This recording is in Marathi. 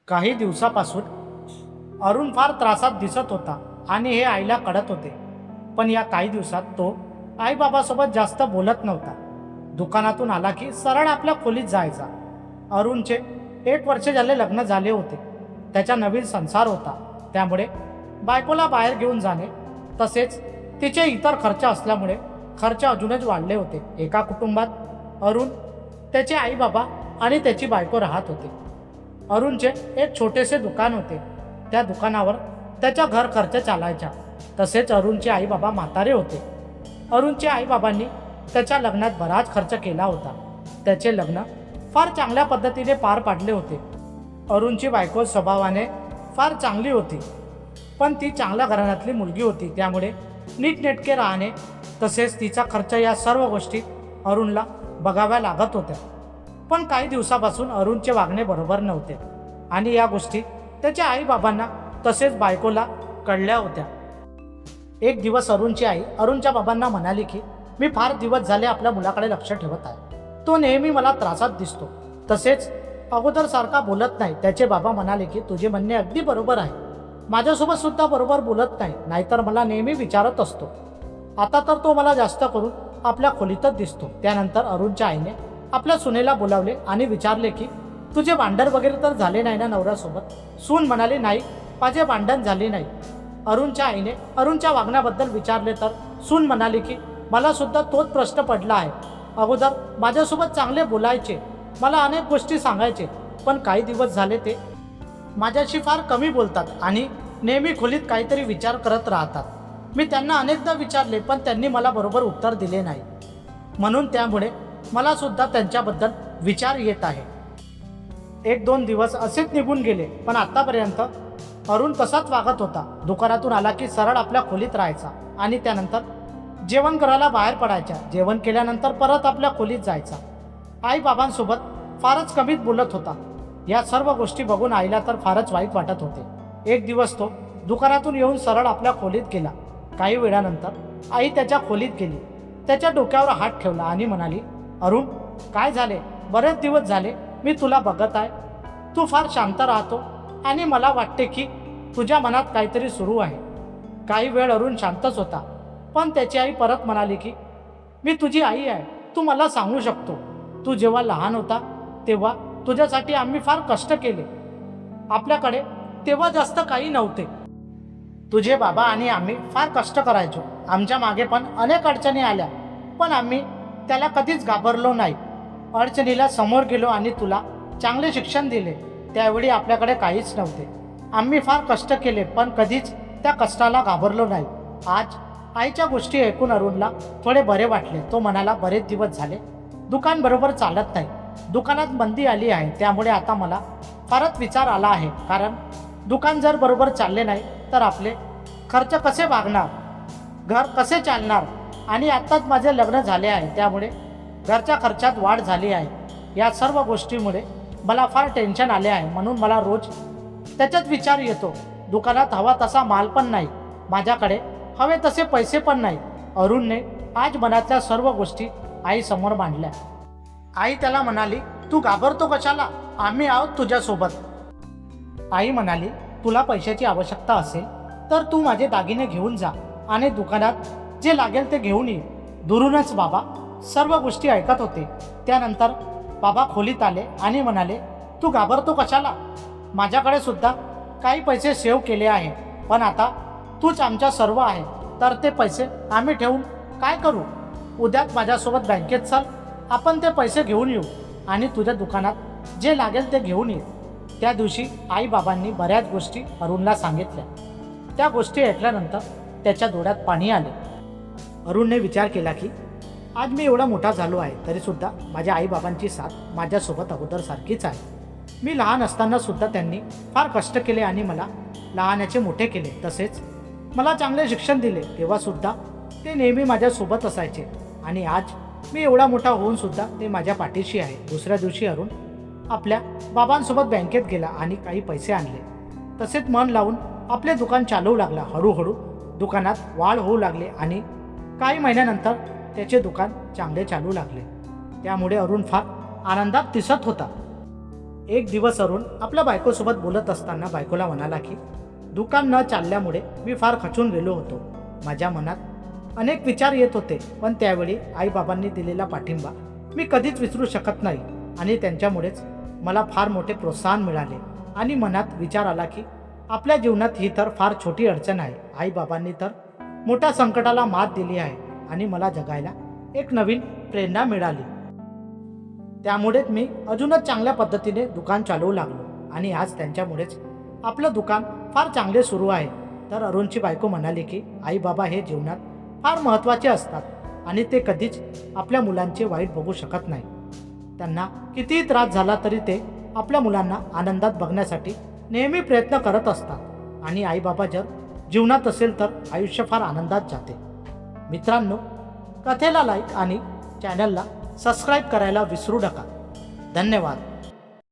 काही दिवसापासून अरुण फार त्रासात दिसत होता आणि हे आईला कळत होते. पण या काही दिवसात तो आईबाबासोबत जास्त बोलत नव्हता. दुकानातून आला की सरळ आपल्या खोलीत जायचा. अरुणचे 1 वर्ष झाले लग्न झाले होते. त्याचा नवीन संसार होता. त्यामुळे बायकोला बाहेर घेऊन जाणे तसेच तिचे इतर खर्च असल्यामुळे खर्च अजूनच वाढले होते. एका कुटुंबात अरुण, त्याचे आईबाबा आणि त्याची बायको राहत होते. अरुणचे एक छोटेसे दुकान होते. त्या दुकानावर त्याचा घर खर्च चालायचा. तसेच अरुणचे आईबाबा म्हातारे होते. अरुणच्या आईबाबांनी त्याच्या लग्नात बराच खर्च केला होता. त्याचे लग्न फार चांगल्या पद्धतीने पार पाडले होते. अरुणची बायको स्वभावाने फार चांगली होती, पण ती चांगल्या घराण्यातली मुलगी होती. त्यामुळे नीटनेटके राहणे तसेच तिचा खर्च या सर्व गोष्टी अरुणला बघाव्या लागत होत्या. पण काही दिवसापासून अरुणचे वागणे बरोबर नव्हते आणि या गोष्टी त्याच्या आईबाबांना तसेच बायकोला कळल्या होत्या. एक दिवस अरुणची आई अरुणच्या बाबांना म्हणाली की मी फार दिवस झाले आपल्या मुलाकडे लक्ष ठेवत आहे. तो नेहमी मला त्रासात दिसतो, तसेच अगोदर सारखा बोलत नाही. त्याचे बाबा म्हणाले की तुझे म्हणणे अगदी बरोबर आहे. माझ्यासोबत सुद्धा बरोबर बोलत नाही, नाहीतर मला नेहमी विचारत असतो. आता तर तो मला जास्त करून आपल्या खोलीतच दिसतो. त्यानंतर अरुणच्या आईने आपल्या सुनेला बोलावले आणि विचारले की तुझे भांडण वगैरे तर झाले नाही ना नवऱ्यासोबत? सून म्हणाली नाही, माझे भांडण झाले नाही. अरुणच्या आईने अरुणच्या वागण्याबद्दल विचारले तर सून म्हणाली की मला सुद्धा तोच प्रश्न पडला आहे. अगोदर माझ्यासोबत चांगले बोलायचे, मला अनेक गोष्टी सांगायचे, पण काही दिवस झाले ते माझ्याशी फार कमी बोलतात आणि नेहमी खोलीत काहीतरी विचार करत राहतात. मी त्यांना अनेकदा विचारले, पण त्यांनी मला बरोबर उत्तर दिले नाही. म्हणून त्यामुळे मला सुद्धा त्यांच्याबद्दल विचार येत आहे. 1-2 दिवस असेच निघून गेले, पण आतापर्यंत अरुण तसाच वागत होता. दुकानातून आला की सरळ आपल्या खोलीत राहायचा आणि त्यानंतर जेवण करायला बाहेर पडायचा. जेवण केल्यानंतर परत आपल्या खोलीत जायचा. आईबाबांसोबत फारच कमीत बोलत होता. या सर्व गोष्टी बघून आईला तर फारच वाईट वाटत होते. एक दिवस तो दुकानातून येऊन सरळ आपल्या खोलीत गेला. काही वेळानंतर आई त्याच्या खोलीत गेली, त्याच्या डोक्यावर हात ठेवला आणि म्हणाली, अरुण काय झाले? बरेच दिवस झाले मी तुला बघत आहे. तू फार शांत राहतो आणि मला वाटते की तुझ्या मनात काहीतरी सुरू आहे. काही वेळ अरुण शांतच होता, पण त्याची आई परत म्हणाली की मी तुझी आई आहे, तू मला सांगू शकतो. तू जेव्हा लहान होता तेव्हा तुझ्यासाठी आम्ही फार कष्ट केले. आपल्याकडे तेव्हा जास्त काही नव्हते. तुझे बाबा आणि आम्ही फार कष्ट करायचो. आमच्या मागे पण अनेक अडचणी आल्या, पण आम्ही त्याला कधीच घाबरलो नाही. अडचणीला समोर गेलो आणि तुला चांगले शिक्षण दिले. त्यावेळी आपल्याकडे काहीच नव्हते. आम्ही फार कष्ट केले, पण कधीच त्या कष्टाला घाबरलो नाही. आज आईच्या गोष्टी ऐकून अरुणला थोडे बरे वाटले. तो म्हणाला, बरेच दिवस झाले दुकान बरोबर चालत नाही. दुकानात मंदी आली आहे, त्यामुळे आता मला फारच विचार आला आहे. कारण दुकान जर बरोबर चालले नाही तर आपले खर्च कसे भागणार, घर कसे चालणार? आणि आत्ताच माझे लग्न झाले आहे, त्यामुळे घरच्या खर्चात वाढ झाली आहे. या सर्व गोष्टीमुळे मला फार टेन्शन आले आहे. म्हणून मला रोज त्याच्यात विचार येतो. दुकानात हवा तसा माल पण नाही, माझ्याकडे हवे तसे पैसे पण नाही. अरुणने आज मनातल्या सर्व गोष्टी आईसमोर मांडल्या. आई त्याला म्हणाली, तू घाबरतो कशाला? आम्ही आहोत तुझ्यासोबत. आई म्हणाली, तुला पैशाची आवश्यकता असेल तर तू माझे दागिने घेऊन जा आणि दुकानात जे लागेल ते घेऊन ये. दुरूनच बाबा सर्व गोष्टी ऐकत होते. त्यानंतर बाबा खोलीत आले आणि म्हणाले, तू घाबरतो कशाला? माझ्याकडे सुद्धा काही पैसे सेव्ह केले आहे, पण आता तूच आमच्या सर्व आहे, तर ते पैसे आम्ही ठेवून काय करू? उद्याच माझ्यासोबत बँकेत चल, आपण ते पैसे घेऊन येऊ आणि तुझ्या दुकानात जे लागेल ते घेऊन ये. त्या दिवशी आईबाबांनी बऱ्याच गोष्टी अरुणला सांगितल्या. त्या गोष्टी ऐकल्यानंतर त्याच्या डोळ्यात पाणी आले. अरुणने विचार केला की आज मी एवढा मोठा झालो आहे तरीसुद्धा माझ्या आईबाबांची साथ माझ्यासोबत अगोदर सारखीच आहे. मी लहान असताना सुद्धा त्यांनी फार कष्ट केले आणि मला लहानाचे मोठे केले. तसेच मला चांगले शिक्षण दिले. तेव्हासुद्धा ते नेहमी माझ्यासोबत असायचे आणि आज मी एवढा मोठा होऊन सुद्धा ते माझ्या पाठीशी आहे. दुसऱ्या दिवशी अरुण आपल्या बाबांसोबत बँकेत गेला आणि काही पैसे आणले. तसेच मन लावून आपले दुकान चालवू लागला. हळूहळू दुकानात वाढ होऊ लागले आणि काही महिन्यानंतर त्याचे दुकान चांगले चालू लागले. त्यामुळे अरुण फार आनंदात दिसत होता. एक दिवस अरुण आपल्या बायकोसोबत बोलत असताना बायकोला म्हणाला की दुकान न चालल्यामुळे मी फार खचून गेलो होतो. माझ्या मनात अनेक विचार येत होते, पण त्यावेळी आईबाबांनी दिलेला पाठिंबा मी कधीच विसरू शकत नाही आणि त्यांच्यामुळेच मला फार मोठे प्रोत्साहन मिळाले. आणि मनात विचार आला की आपल्या जीवनात ही तर फार छोटी अडचण आहे. आईबाबांनी तर मोठ्या संकटाला मात दिली आहे आणि मला जगायला एक नवीन प्रेरणा मिळाली. त्यामुळेच मी अजूनच चांगल्या पद्धतीने दुकान चालवू लागलो आणि आज त्यांच्यामुळेच आपलं दुकान फार चांगले सुरू आहे. तर अरुणची बायको म्हणाली की आईबाबा हे जीवनात फार महत्त्वाचे असतात आणि ते कधीच आपल्या मुलांचे वाईट बघू शकत नाही. त्यांना कितीही त्रास झाला तरी ते आपल्या मुलांना आनंदात बघण्यासाठी नेहमी प्रयत्न करत असतात आणि आईबाबा जर जीवनात असेल तर आयुष्य फार आनंदात जाते. मित्रांनो, कथेला लाईक आणि चॅनलला सबस्क्राईब करायला विसरू नका. धन्यवाद.